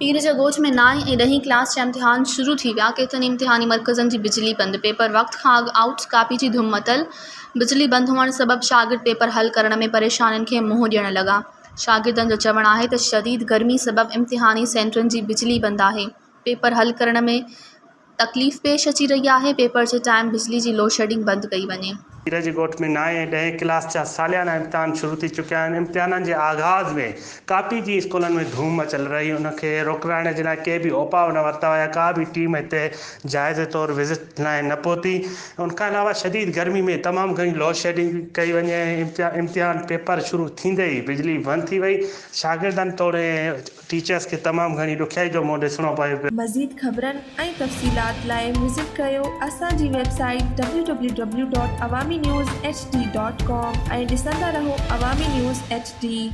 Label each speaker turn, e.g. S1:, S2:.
S1: पीर जे ॻोठ में 9 ऐं 10 क्लास जा इम्तिहान शुरू थी विया। केतिरनि इम्तिहानी मर्कज़नि जी बिजली बंदि। पेपर वक़्त खां अॻु आउट कापी जी धुम मतल। बिजली बंदि हुअण सबबि शागिर्द पेपर हल करण में परेशानियुनि खे मुंहुं ॾियण लॻा। शागिर्दनि जो चवणु आहे त शदीद गर्मी सबबि इम्तिहानी सेंटरनि जी बिजली बंदि आहे। पेपर हल करण में तकलीफ़ पेश अची रही आहे। पेपर जे टाइम बिजली जी लोड शेडिंग बंदि कई वञे।
S2: पीर जे ॻोठ में 9 ऐं 10 क्लास जा सालियाना इम्तिहान शुरू थी चुकिया आहिनि। इम्तिहाननि जे आगाज़ में कापी जी स्कूलनि में धूम मचल रही। उनखे रोकाइण जे लाइ के बि उपाउ न वरिता हुया। का बि टीम हिते जाइज़े तौरु विज़िट लाइ न पहुती। उनखां अलावा शदीद गर्मी में तमामु घणी लोड शेडिंग कई वञे। इम्तिहान पेपर शुरू थींदे ई बिजली बंदि थी वई। शागिर्दनि तोड़े टीचर्स खे तमामु घणी ॾुखियाई जो मुंहुं ॾिसणो पियो।
S3: मज़ीद ख़बरनि ऐं तफ़सीलात लाइ विज़िट कयो असांजी वेबसाइट www.awamiNewsHD.com ऐं ॾिसंदा रहो अवामी न्यूज़ HD।